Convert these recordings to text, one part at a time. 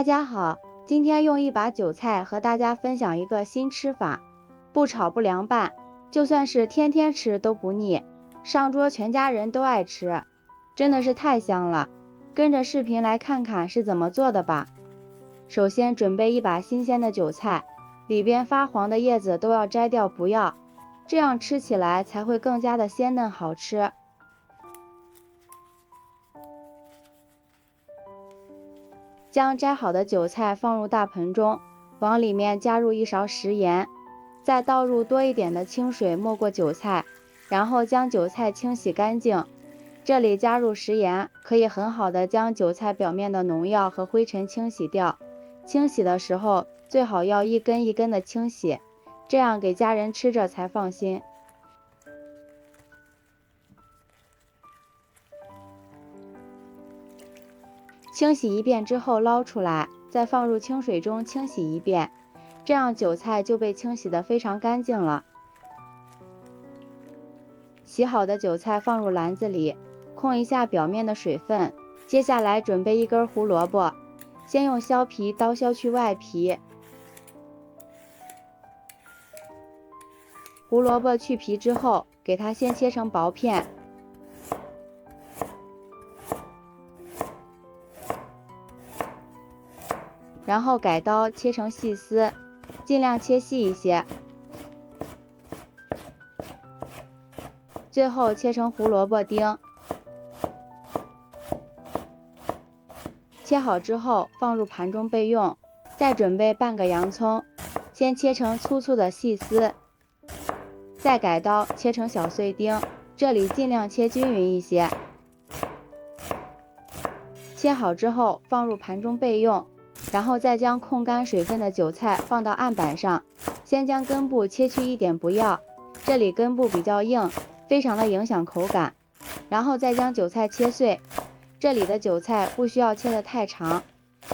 大家好，今天用一把韭菜和大家分享一个新吃法，不炒不凉拌，就算是天天吃都不腻，上桌全家人都爱吃，真的是太香了。跟着视频来看看是怎么做的吧。首先准备一把新鲜的韭菜，里边发黄的叶子都要摘掉不要，这样吃起来才会更加的鲜嫩好吃。将摘好的韭菜放入大盆中，往里面加入1勺食盐，再倒入多一点的清水没过韭菜，然后将韭菜清洗干净。这里加入食盐，可以很好的将韭菜表面的农药和灰尘清洗掉。清洗的时候最好要一根一根的清洗，这样给家人吃着才放心。清洗一遍之后捞出来，再放入清水中清洗一遍，这样韭菜就被清洗得非常干净了。洗好的韭菜放入篮子里，控一下表面的水分。接下来准备一根胡萝卜，先用削皮刀削去外皮。胡萝卜去皮之后，给它先切成薄片。然后改刀切成细丝，尽量切细一些。最后切成胡萝卜丁。切好之后放入盘中备用。再准备半个洋葱，先切成粗粗的细丝，再改刀切成小碎丁，这里尽量切均匀一些。切好之后放入盘中备用。然后再将控干水分的韭菜放到案板上，先将根部切去一点不要，这里根部比较硬，非常的影响口感。然后再将韭菜切碎，这里的韭菜不需要切得太长，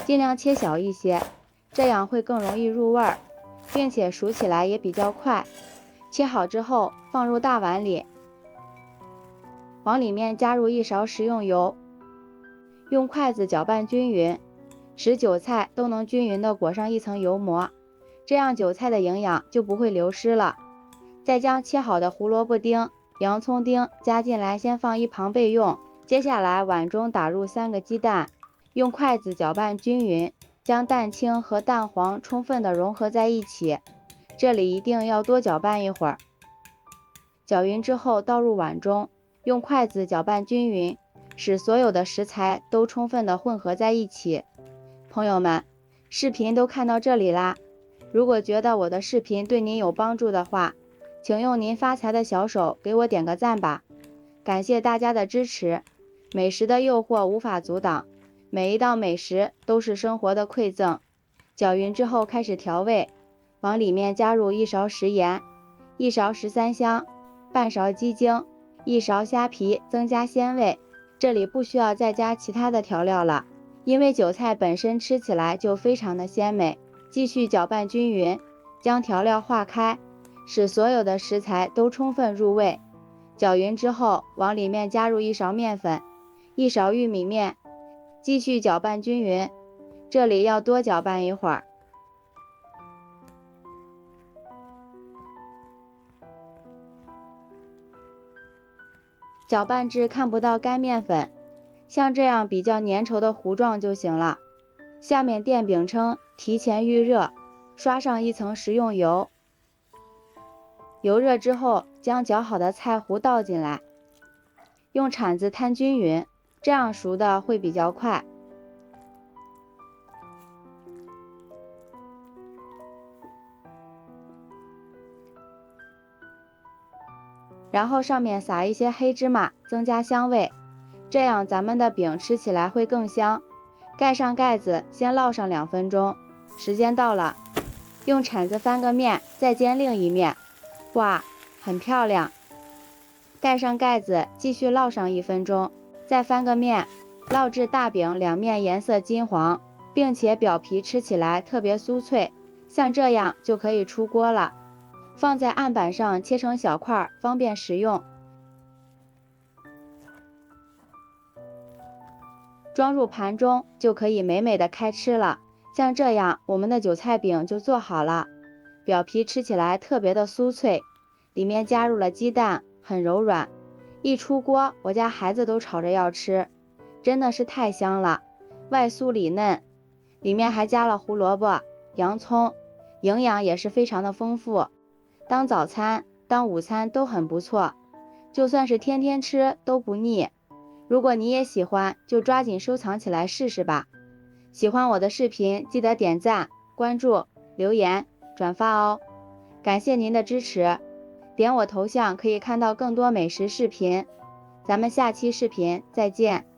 尽量切小一些，这样会更容易入味儿，并且熟起来也比较快。切好之后放入大碗里，往里面加入1勺食用油，用筷子搅拌均匀，使韭菜都能均匀地裹上一层油膜，这样韭菜的营养就不会流失了。再将切好的胡萝卜丁、洋葱丁加进来，先放一旁备用。接下来碗中打入3个鸡蛋，用筷子搅拌均匀，将蛋清和蛋黄充分地融合在一起，这里一定要多搅拌一会儿。搅匀之后倒入碗中，用筷子搅拌均匀，使所有的食材都充分地混合在一起。朋友们，视频都看到这里啦，如果觉得我的视频对您有帮助的话，请用您发财的小手给我点个赞吧，感谢大家的支持。美食的诱惑无法阻挡，每一道美食都是生活的馈赠。搅匀之后开始调味，往里面加入1勺食盐、1勺13香、半勺鸡精、1勺虾皮，增加鲜味。这里不需要再加其他的调料了，因为韭菜本身吃起来就非常的鲜美。继续搅拌均匀，将调料化开，使所有的食材都充分入味。搅匀之后往里面加入1勺面粉、1勺玉米面，继续搅拌均匀，这里要多搅拌一会儿。搅拌至看不到干面粉，像这样比较粘稠的糊状就行了。下面电饼铛提前预热，刷上一层食用油。油热之后将搅好的菜糊倒进来，用铲子摊均匀，这样熟的会比较快。然后上面撒一些黑芝麻，增加香味，这样咱们的饼吃起来会更香。盖上盖子，先烙上2分钟。时间到了，用铲子翻个面，再煎另一面。哇，很漂亮。盖上盖子，继续烙上1分钟，再翻个面，烙至大饼2面颜色金黄，并且表皮吃起来特别酥脆，像这样就可以出锅了。放在案板上切成小块，方便食用。装入盘中就可以美美的开吃了。像这样，我们的韭菜饼就做好了。表皮吃起来特别的酥脆，里面加入了鸡蛋，很柔软。一出锅，我家孩子都吵着要吃，真的是太香了，外酥里嫩，里面还加了胡萝卜、洋葱，营养也是非常的丰富。当早餐、当午餐都很不错，就算是天天吃都不腻。如果你也喜欢，就抓紧收藏起来试试吧。喜欢我的视频，记得点赞、关注、留言、转发哦。感谢您的支持，点我头像可以看到更多美食视频。咱们下期视频再见。